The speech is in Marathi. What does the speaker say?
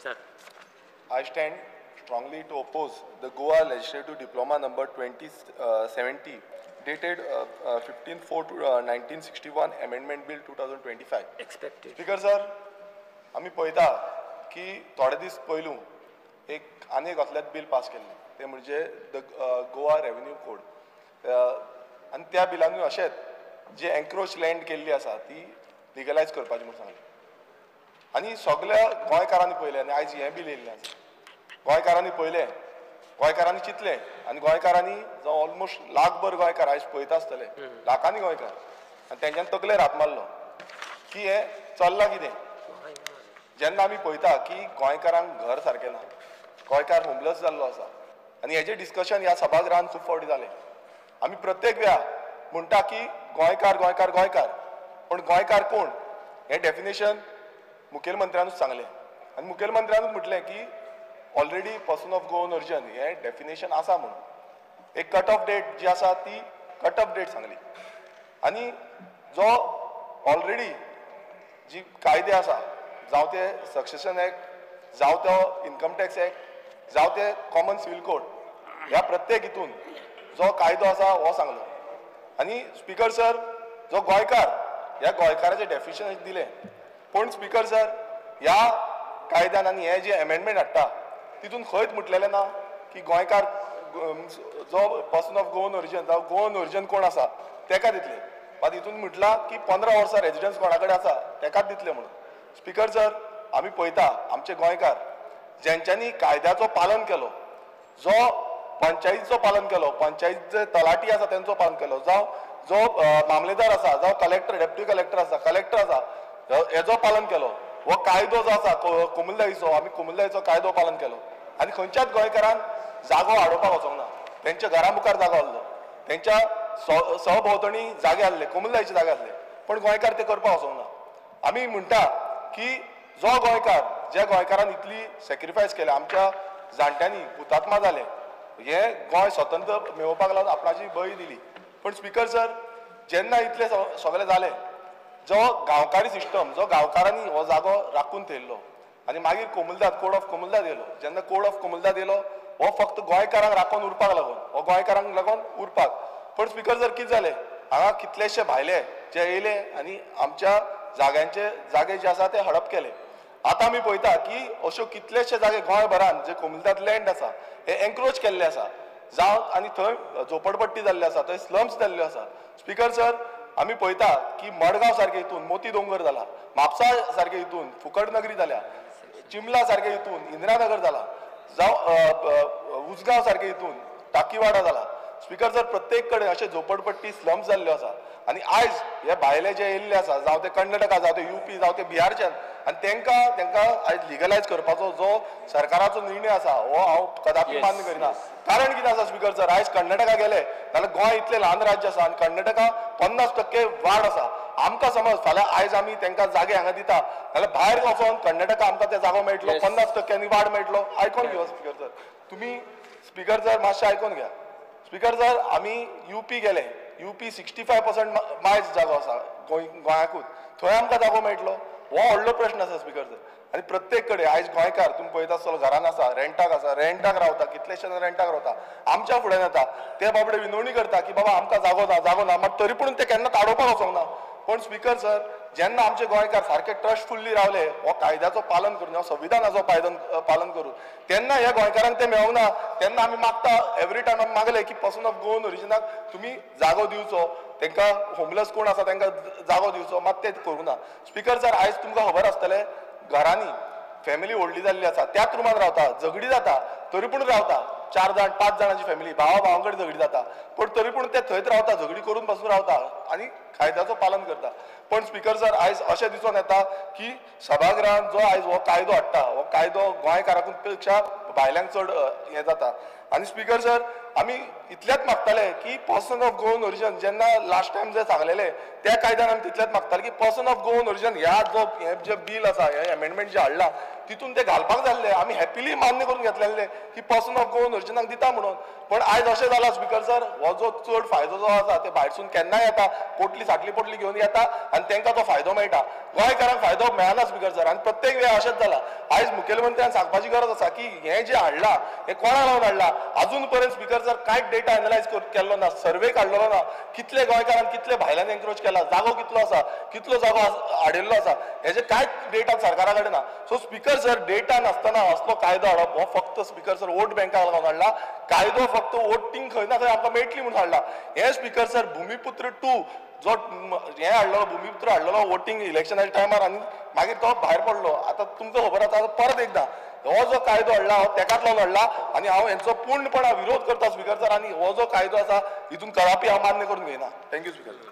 Sir. I stand strongly to oppose the Goa Legislative Diploma number 2070 dated 15/4/1961 Amendment Bill 2025. Expected. Speaker sir, आम्ही पळयता की थोडे दीस पयलू एक आनी एक असलेच बिल पास केल्लें तें म्हणजे द गोवा रेव्हेन्यू कोड आनी त्या बिलानूय अशेंच जे एन्क्रोच लँड केल्ली आसा ती लिगलायज करपाची म्हणून सांगलें आनी सगळ्या गोंयकारांनी पळयलें आनी आयज हें बिल येयल्लें आसा गोंयकारांनी पळयलें गोंयकारांनी चिंतलें आनी गोंयकारांनी जो ऑलमोस्ट लाखभर गोंयकार आयज पळयता आसतले लाखांनी गोंयकार आनी तेंच्यान तकलेर हात मारलो की हें चल्लां कितें जेन्ना आमी पळयता की गोंयकारांक घर सारकें ना गोंयकार होमलस जाल्लो आसा आनी हेजें डिस्कशन ह्या सभागृहांत खूब फावटी जालें आमी प्रत्येक वेळा म्हणटा की गोंयकार गोंयकार गोंयकार पण गोंयकार कोण हें डेफिनेशन मुखेलमंत्र्यानूच सांगलें आनी मुखेलमंत्र्यानूच म्हटलें की already person of Goan origin हें डेफिनेशन आसा म्हणून एक कट ऑफ डेट जी आसा ती कट ऑफ डेट सांगली आनी जो ऑलरेडी जी कायदे आसा जावं ते सक्सेशन एक्ट जावं तो इन्कम टॅक्स एक्ट जावं ते कॉमन सिवील कोड ह्या प्रत्येक हितून जो कायदो आसा हो सांगलो आनी स्पीकर सर जो गोंयकार ह्या गोंयकाराचें डेफिनेशन दिलें पूण स्पीकर सर ह्या कायद्यान आनी हे जे एमेंडमेंट हाडटा तितून खंयच म्हटलेलें ना की गोंयकार जो पर्सन ऑफ गोवन ओरिजिन जावं गोवन ओरिजिन कोण आसा तेका दितले मात हितून म्हटलां की 15 वर्सां रेजिडन्स कोणा कडेन आसा तेकाच दितले म्हणून स्पीकर सर आमी पळयता आमचे गोंयकार जेंच्यांनी कायद्याचो पालन केलो जो पंचायतीचो पालन केलो पंचायतीचे तलाटी आसा तेंचो पालन केलो जावं जो मामलेदार आसा जावं कलेक्टर डेप्युटी कलेक्टर आसा कलेक्टर आसा हेजो पालन केलो हो कायदो जो आसा कोमुलदायीचो आमी कोमुलदायीचो कायदो पालन केलो आनी खंयच्याच गोंयकारान जागो हाडोवपाक वचोंक ना तेंच्या घरा मुखार जागो आहलो तेंच्या सहभोंवतणी जागे आहले कोमुलदायीचे जागे आहले पण गोंयकार ते करपाक वचोंक ना आमी म्हणटा की जो गोंयकार ज्या गोंयकारान इतली सॅक्रिफायस केल्या आमच्या जाणट्यांनी हुतात्मा जाले हे गोंय स्वतंत्र मेळोवपाक लागून आपणाची बळी दिली पण स्पीकर सर जेन्ना इतले सगळें जालें जो गांवकारी सिस्टम जो गांवकारांनी हो जागो राखून थेयल्लो आनी मागीर कोमुलदाद कोड ऑफ कोमुलदाद येयलो जेन्ना कोड ऑफ कोमुलदाद येयलो हो फक्त गोंयकारांक राखून उरपाक लागून हो गोंयकारांक लागून उरपाक पण स्पीकर सर कितें जालें हांगा कितलेशे भायले जे येयले आनी आमच्या जाग्यांचे जागे जे आसा ते हडप केले आतां आमी पळयता की अश्यो कितलेशे जागे गोंयभरान जे कोमुलदाद लँड आसा हे एन्क्रोच केल्ले आसा जावं आनी थंय झोपडपट्टी जाल्ली आसा थंय स्लम्स जाल्ल्यो आसा स्पीकर सर आमी पळयता की मडगांव सारके हितून मोती दोंगर जाला म्हापसा सारके हितून फुकट नगरी जाल्या चिंबला सारके हितून इंदिरानगर जाला जावं उजगांव सारके हितून टाकीवाडा जाला स्पीकर सर प्रत्येक कडेन अशे झोपडपट्टी स्लम्स जाल्ल्यो आसा आनी आयज हे भायले जे येयल्ले आसा जावं ते कर्नाटका जावं ते UP जावं ते बिहारच्यान आनी तेंकां आयज लिगलायज करपाचो जो सरकाराचो निर्णय आसा हो हांव कदापि मान्य करिना कारण कितें आसा स्पीकर सर आयज कर्नाटका गेले जाल्यार गोंय इतलें ल्हान राज्य आसा आनी कर्नाटका 50% वाड आसा आमकां समज फाल्यां आयज आमी तेंकां जागे हांगा दिता जाल्यार भायर वचोन कर्नाटका आमकां ते जागो मेळटलो 50% वाड मेळटलो आयकोन घेवं स्पीकर सर तुमी स्पीकर सर मातशें आयकोन घ्या स्पीकर सर आमी UP गेले UP 65% मायज जागो आसा गोंयाकूच थंय आमकां जागो मेळटलो हो व्हडलो प्रश्न आसा स्पीकर सर आनी प्रत्येक कडेन आयज गोंयकार तुमी पळयता आसतलो घरान आसा रेंटाक रावता कितलेशे जाण रेंटाक रावता आमच्या फुड्यान येता ते बाबडे विनवणी करता की बाबा आमकां जागो ना मात तरी पूण ते केन्ना काडोवपाक वचोंक ना पण स्पीकर सर जेन्ना आमचे गोंयकार सारके ट्रस्टफुल्ली रावले हो कायद्याचो पालन करून हो संविधानाचो पालन करून तेन्ना ह्या गोंयकारांक ते मेळोंक ना तेन्ना आमी मागता एवरी टायम आमी मागले की पर्सन ऑफ गोवन ओरिजिनाक तुमी जागो दिवचो तेंकां होमलेस कोण आसा तेंकां जागो दिवचो मात ते करूं ना स्पीकर सर आयज तुमकां खबर आसतलें घरांनी फॅमिली व्हडली जाल्ली आसा त्याच रुमान रावता झगडी जाता तरी पूण रावता 4 जाण 5 जाणांची फॅमिली भावा कडेन झगडी जाता पण तरी पूण ते थंयच रावता झगडी करून पासून रावता आनी कायद्याचो पालन करता पण स्पीकर सर आयज अशें दिसून येता की सभागृहांत जो आयज हो कायदो हाडटा हो कायदो गोंयकारांकून पेक्षा भायल्यांक चड हें जाता आनी स्पीकर सर आमी इतलेंच मागताले की पर्सन ऑफ गोवन ओरिजिन जेन्ना लास्ट टायम जे सांगलेले त्या कायद्यान आमी तितलेंच मागताले की पर्सन ऑफ गोवन ओरिजिन ह्या जो हे जे बील आसा हे एमेंडमेंट जे हाडला तितून ते घालपाक जाल्ले आमी हॅपिली मान्य करून घेतलेले की पर्सन ऑफ गोवन ओरिजिनाक दिता म्हणून. पण आयज अशें जाला स्पिकर सर, हो जो चड फायदो जो आसा ते भायरसून केन्नाय येता, पोटली साटली पोटली घेवन येता आनी तांकां तो फायदो मेळटा. गोंयकारांक फायदो मेळना स्पिकर सर. आनी प्रत्येक वेळ अशेंच जाला. आयज मुखेलमंत्र्यान सांगपाची गरज आसा की हें जें हाडलां हें कोणा लागून हाडलां. अजून पर्यंत स्पिकर सर कांयच डेटा एनालायज केल्लो ना, सर्वे काडलेलो ना. कितले गोंयकारांक कितले भायल्यान एन्क्रोच केला, जागो कितलो आसा, कितलो जागो हाडिल्लो आसा, हेजे कांयच डेटा सरकारा कडेन ना. सो स्पिकर सर, डेटा नासतना असलो कायदो हाडप हो फक्त स्पिकर सर वोट बँकाक लागून हाडला. कायदो फक्त वोटींग खंय ना खंय आमकां मेळटली म्हणून हाडला. हे स्पिकर सर भुमिपुत्र 2 जो हे हाडलो, भुमिपुत्र हाडलेलो वोटींग इलेक्शनाच्या टायमार आनी मागीर तो भायर पडलो. आतां तुमकां खबर आसा परत एकदां हो जो कायदो हाडला हो तेकाच लागून हाडला. आनी हांव हेंचो पूर्णपणान विरोध करता स्पिकर सर. आनी हो जो कायदो आसा हितून कळापी हांव मान्य करून घेयना. Thank you speaker sir.